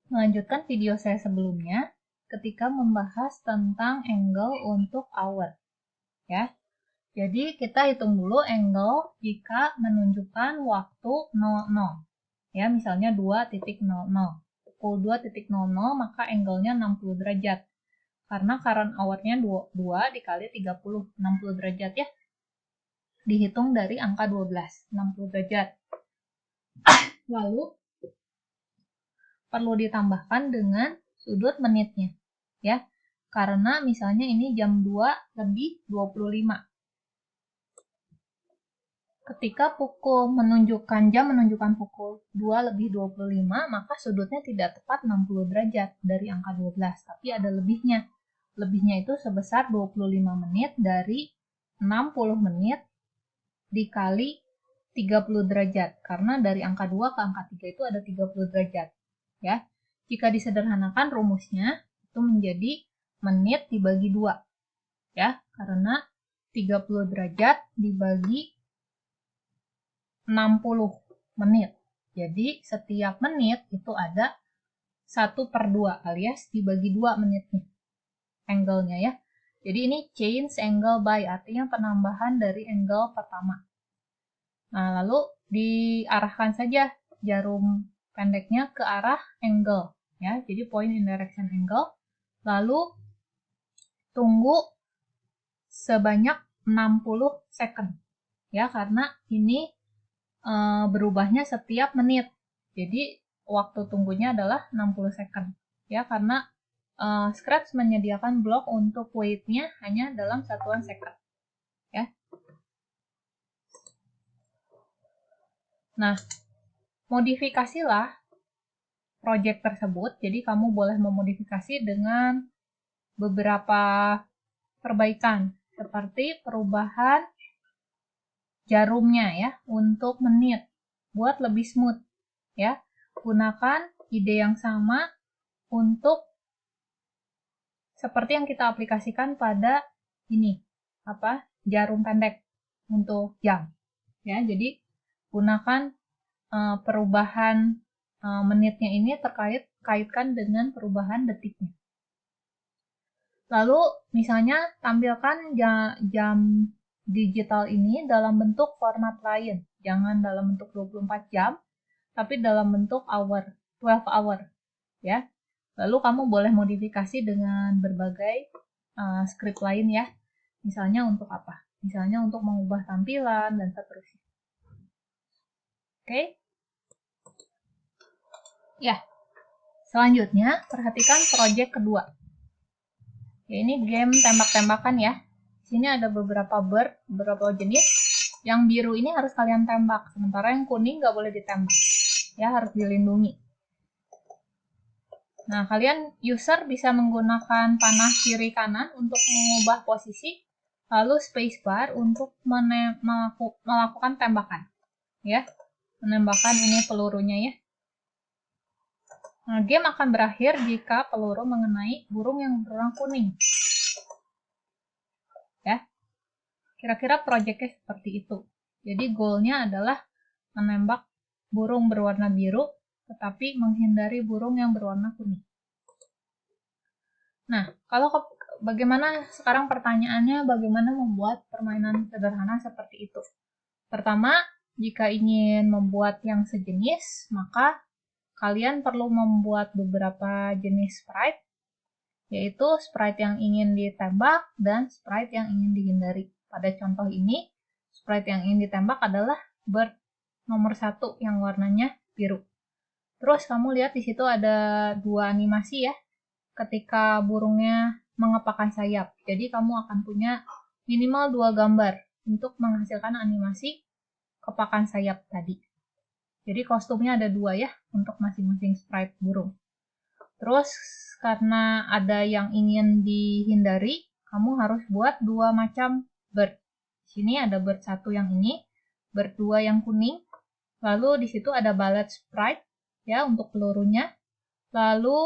melanjutkan video saya sebelumnya ketika membahas tentang angle untuk hour. Ya. Jadi kita hitung dulu angle jika menunjukkan waktu 00. Ya, misalnya 2.00. Pukul 2.00 maka angle-nya 60 derajat. Karena current hour-nya 2 dikali 30, 60 derajat ya. Dihitung dari angka 12, 60 derajat. Lalu perlu ditambahkan dengan sudut menitnya, ya. Karena misalnya ini jam 2:25. Ketika jam menunjukkan pukul 2:25, maka sudutnya tidak tepat 60 derajat dari angka 12, tapi ada lebihnya. Lebihnya itu sebesar 25 menit dari 60 menit dikali 30 derajat. Karena dari angka 2 ke angka 3 itu ada 30 derajat. Ya. Jika disederhanakan rumusnya itu menjadi menit dibagi 2. Ya, karena 30 derajat dibagi 60 menit. Jadi setiap menit itu ada 1/2 alias dibagi 2 menitnya. Angle-nya ya. Jadi ini change angle by, artinya penambahan dari angle pertama. Nah, lalu diarahkan saja jarum pendeknya ke arah angle. Ya, jadi point in direction angle. Lalu tunggu sebanyak 60 second. Ya, karena ini berubahnya setiap menit. Jadi waktu tunggunya adalah 60 second. Ya, karena Scratch menyediakan blok untuk wait-nya hanya dalam satuan second. Ya. Nah, modifikasilah project tersebut. Jadi kamu boleh memodifikasi dengan beberapa perbaikan seperti perubahan jarumnya ya untuk menit buat lebih smooth ya. Gunakan ide yang sama untuk seperti yang kita aplikasikan pada ini jarum pendek untuk jam ya. Jadi gunakan perubahan menitnya ini kaitkan dengan perubahan detiknya. Lalu misalnya tampilkan jam digital ini dalam bentuk format lain. Jangan dalam bentuk 24 jam, tapi dalam bentuk 12 hour. Ya. Lalu kamu boleh modifikasi dengan berbagai script lain ya. Misalnya untuk apa? Misalnya untuk mengubah tampilan dan seterusnya. Oke. Ya. Selanjutnya, perhatikan project kedua. Ya, ini game tembak-tembakan ya. Di sini ada beberapa jenis. Yang biru ini harus kalian tembak, sementara yang kuning nggak boleh ditembak. Ya, harus dilindungi. Nah, kalian user bisa menggunakan panah kiri kanan untuk mengubah posisi, lalu spacebar untuk melakukan tembakan. Ya, menembakkan ini pelurunya ya. Nah, game akan berakhir jika peluru mengenai burung yang berwarna kuning. Ya, kira-kira proyeknya seperti itu. Jadi goalnya adalah menembak burung berwarna biru, tetapi menghindari burung yang berwarna kuning. Nah, bagaimana sekarang pertanyaannya, bagaimana membuat permainan sederhana seperti itu? Pertama, jika ingin membuat yang sejenis, maka kalian perlu membuat beberapa jenis sprite, yaitu sprite yang ingin ditembak dan sprite yang ingin dihindari. Pada contoh ini, sprite yang ingin ditembak adalah bird nomor 1 yang warnanya biru. Terus kamu lihat di situ ada 2 animasi ya, ketika burungnya mengepakkan sayap. Jadi kamu akan punya minimal 2 gambar untuk menghasilkan animasi kepakan sayap tadi. Jadi kostumnya ada 2 ya, untuk masing-masing sprite burung. Terus karena ada yang ingin dihindari, kamu harus buat 2 macam bird. Di sini ada bird 1 yang ini, bird 2 yang kuning. Lalu di situ ada bullet sprite ya untuk pelurunya. Lalu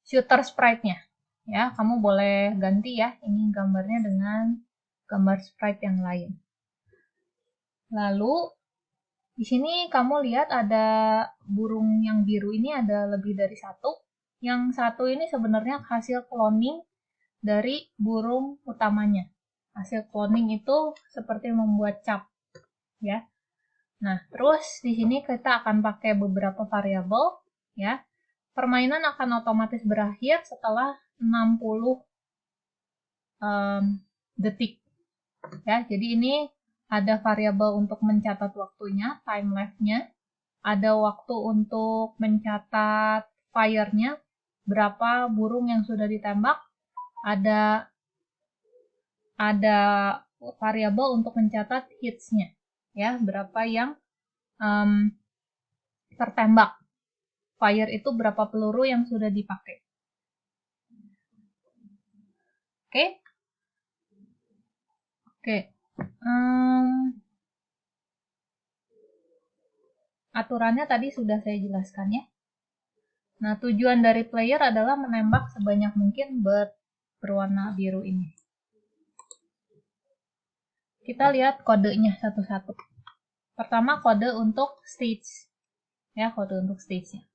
shooter sprite-nya. Ya, kamu boleh ganti ya ini gambarnya dengan gambar sprite yang lain. Lalu Di sini kamu lihat ada burung yang biru ini ada lebih dari satu. Yang satu ini sebenarnya hasil cloning dari burung utamanya. Hasil cloning itu seperti membuat cap, ya. Nah, terus di sini kita akan pakai beberapa variabel, ya. Permainan akan otomatis berakhir setelah 60 detik, ya. Jadi ini ada variabel untuk mencatat waktunya, time lapse-nya. Ada waktu untuk mencatat fire-nya, berapa burung yang sudah ditembak. Ada variabel untuk mencatat hits-nya, ya, berapa yang tertembak. Fire itu berapa peluru yang sudah dipakai. Oke? Oke. Aturannya tadi sudah saya jelaskan, ya. Nah, tujuan dari player adalah menembak sebanyak mungkin bird berwarna biru ini. Kita lihat kodenya satu-satu. Pertama, kode untuk stage. Ya, kode untuk stage-nya.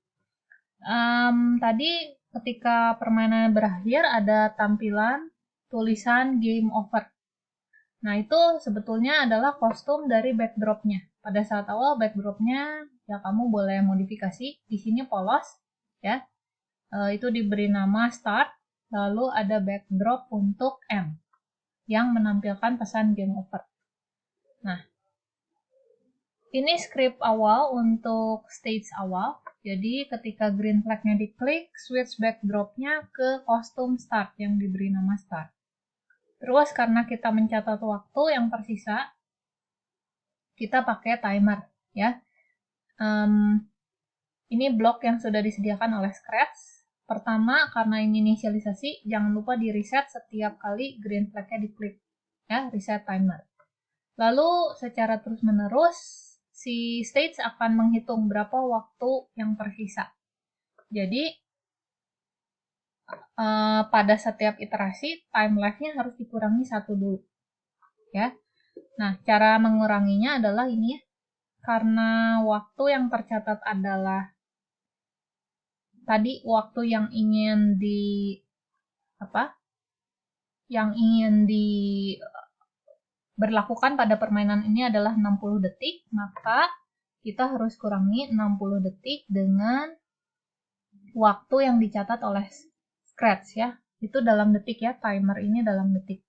Tadi ketika permainan berakhir ada tampilan tulisan game over. Nah, itu sebetulnya adalah kostum dari backdrop-nya. Pada saat awal backdrop-nya ya kamu boleh modifikasi. Di sini polos, ya. Itu diberi nama start, lalu ada backdrop untuk M yang menampilkan pesan game over. Nah, ini script awal untuk stage awal. Jadi ketika green flag-nya diklik, switch backdrop-nya ke kostum start yang diberi nama start. Terus karena kita mencatat waktu yang tersisa, kita pakai timer, ya. Ini blok yang sudah disediakan oleh Scratch. Pertama, karena ini inisialisasi, jangan lupa di reset setiap kali green flag-nya diklik, ya, reset timer. Lalu secara terus-menerus, si stage akan menghitung berapa waktu yang tersisa. Jadi, pada setiap iterasi, time lapse-nya harus dikurangi 1 dulu. Ya. Nah, cara menguranginya adalah ini, ya. Karena waktu yang tercatat adalah tadi waktu yang ingin berlakukan pada permainan ini adalah 60 detik, maka kita harus kurangi 60 detik dengan waktu yang dicatat oleh Scratch, ya. Itu dalam detik, ya, timer ini dalam detik.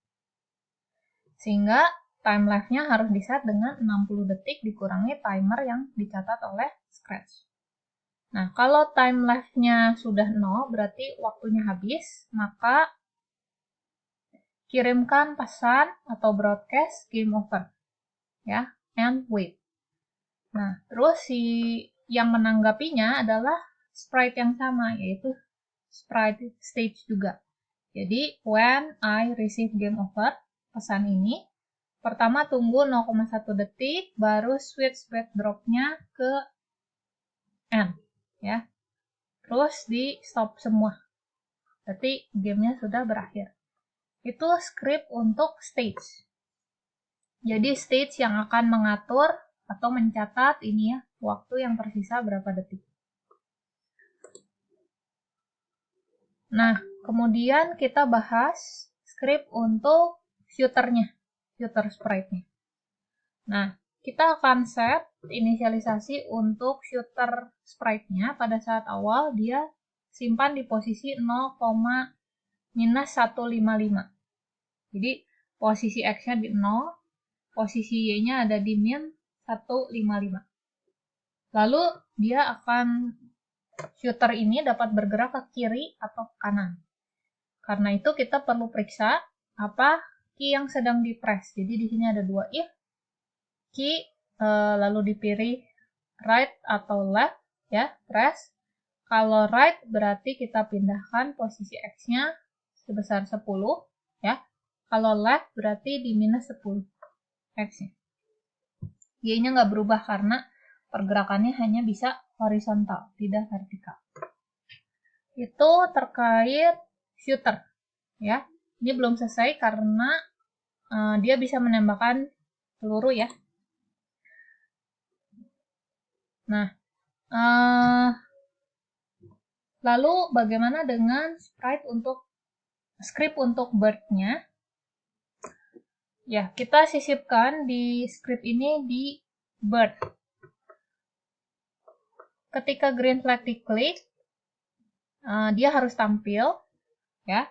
Sehingga time lapse-nya harus di-set dengan 60 detik dikurangi timer yang dicatat oleh Scratch. Nah, kalau time lapse-nya sudah 0, berarti waktunya habis, maka kirimkan pesan atau broadcast game over, ya, and wait. Nah, terus yang menanggapinya adalah sprite yang sama, yaitu sprite stage juga. Jadi, when I receive game over, pesan ini, pertama tunggu 0,1 detik, baru switch backdrop-nya ke end, ya. Terus di stop semua. Berarti gamenya sudah berakhir. Itu script untuk stage. Jadi stage yang akan mengatur atau mencatat ini, ya, waktu yang tersisa berapa detik. Nah, kemudian kita bahas script untuk shooter-nya, shooter sprite-nya. Nah, kita akan set inisialisasi untuk shooter sprite-nya pada saat awal dia simpan di posisi 0,-155. Jadi, posisi X-nya di 0, posisi Y-nya ada di min 155. Lalu, dia akan shooter ini dapat bergerak ke kiri atau ke kanan. Karena itu kita perlu periksa apa key yang sedang di-press. Jadi di sini ada 2 if, key lalu dipilih right atau left, ya, press. Kalau right berarti kita pindahkan posisi X-nya sebesar 10, ya. Kalau left berarti di minus 10 X-nya. Y-nya nggak berubah karena pergerakannya hanya bisa horizontal, tidak vertikal. Itu terkait shooter, ya. Ini belum selesai karena dia bisa menembakkan peluru, ya. Nah, lalu bagaimana dengan script untuk bird-nya? Ya, kita sisipkan di script ini di bird. Ketika green flag diklik, dia harus tampil, ya.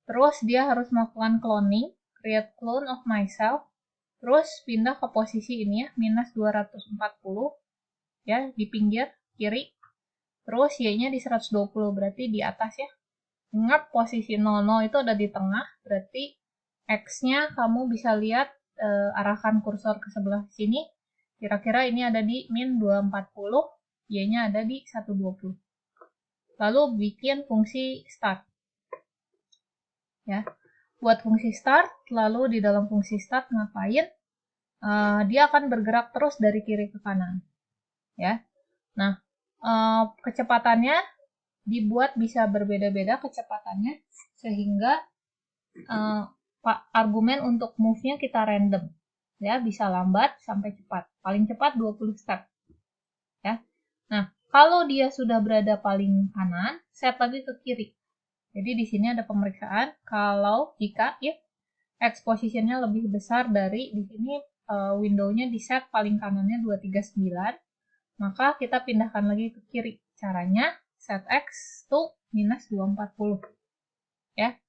Terus dia harus melakukan cloning, create clone of myself, terus pindah ke posisi ini ya, minus 240, ya, di pinggir kiri. Terus Y-nya di 120, berarti di atas ya. Ingat posisi 00 itu ada di tengah, berarti X-nya kamu bisa lihat, arahkan kursor ke sebelah sini, kira-kira ini ada di min 240, Y-nya ada di 120. Lalu bikin fungsi start. Ya, buat fungsi start, lalu di dalam fungsi start ngapain? Dia akan bergerak terus dari kiri ke kanan. Ya, nah kecepatannya dibuat bisa berbeda-beda kecepatannya sehingga argumen untuk move-nya kita random. Ya, bisa lambat sampai cepat. Paling cepat 20 step. Ya. Nah, kalau dia sudah berada paling kanan, set lagi ke kiri. Jadi di sini ada pemeriksaan kalau jika if X positionnya lebih besar dari di sini window-nya di set paling kanannya 239, maka kita pindahkan lagi ke kiri. Caranya set X to minus 240. Ya.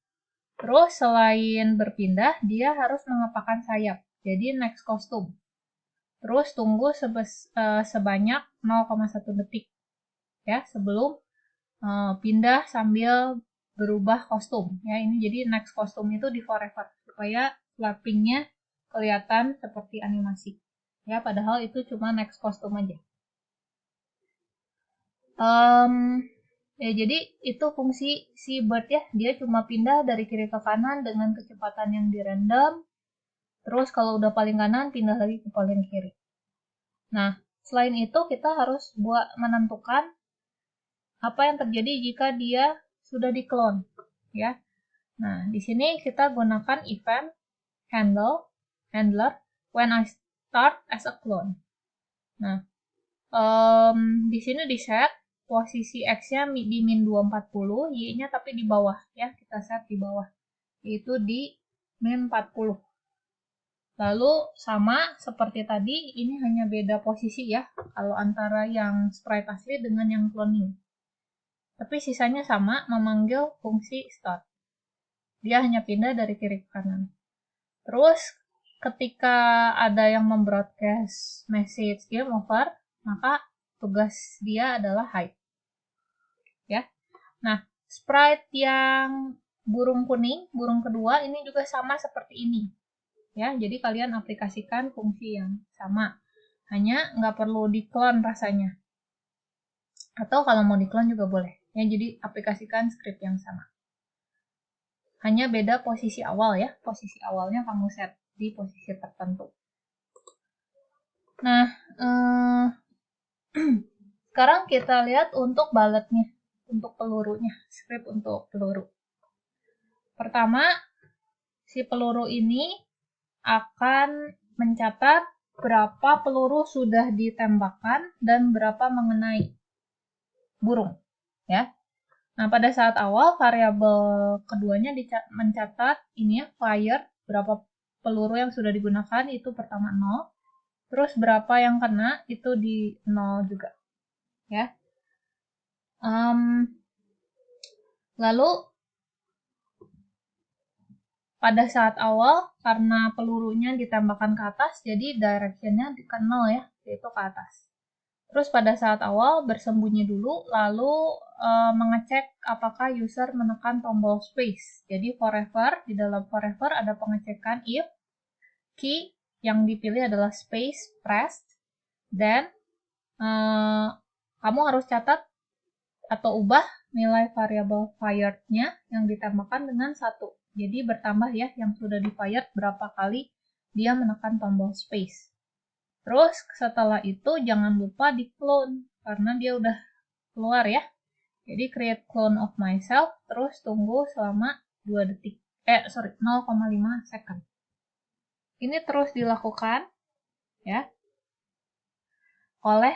Terus selain berpindah, dia harus mengepakkan sayap. Jadi next costume. Terus tunggu sebanyak 0,1 detik. Ya, sebelum pindah sambil berubah kostum. Ya, ini jadi next costume itu di forever supaya flappingnya kelihatan seperti animasi. Ya, padahal itu cuma next costume aja. Ya, jadi itu fungsi si bird ya, dia cuma pindah dari kiri ke kanan dengan kecepatan yang di random. Terus kalau udah paling kanan, pindah lagi ke paling kiri. Nah, selain itu kita harus menentukan apa yang terjadi jika dia sudah di-clone, ya. Nah, di sini kita gunakan event handler when I start as a clone. Nah, di sini di set posisi X-nya di min 240, Y-nya tapi di bawah ya, kita set di bawah, yaitu di min 40. Lalu sama seperti tadi, ini hanya beda posisi ya, kalau antara yang sprite asli dengan yang cloning. Tapi sisanya sama, memanggil fungsi start. Dia hanya pindah dari kiri ke kanan. Terus, ketika ada yang membroadcast message game over, maka tugas dia adalah hide. Ya. Nah, sprite yang burung kuning, burung kedua, ini juga sama seperti ini. Ya, jadi kalian aplikasikan fungsi yang sama. Hanya nggak perlu di-clone rasanya. Atau kalau mau di-clone juga boleh. Ya, jadi aplikasikan script yang sama. Hanya beda posisi awal ya. Posisi awalnya kamu set di posisi tertentu. Nah, sekarang kita lihat untuk bulletnya, untuk pelurunya, script untuk peluru. Pertama, si peluru ini akan mencatat berapa peluru sudah ditembakkan dan berapa mengenai burung, ya. Nah, pada saat awal variabel keduanya mencatat ini ya, fire, berapa peluru yang sudah digunakan itu pertama 0, terus berapa yang kena itu di 0 juga, ya. Lalu pada saat awal karena pelurunya ditembakkan ke atas, jadi directionnya ke 0 ya, yaitu ke atas. Terus pada saat awal bersembunyi dulu, lalu mengecek apakah user menekan tombol space. Jadi forever, di dalam forever ada pengecekan if key yang dipilih adalah space pressed, dan kamu harus catat atau ubah nilai variabel fired-nya yang ditambahkan dengan 1. Jadi bertambah ya, yang sudah di-fired berapa kali dia menekan tombol space. Terus setelah itu jangan lupa di-clone, karena dia udah keluar ya. Jadi create clone of myself, terus tunggu selama 0,5 second. Ini terus dilakukan ya oleh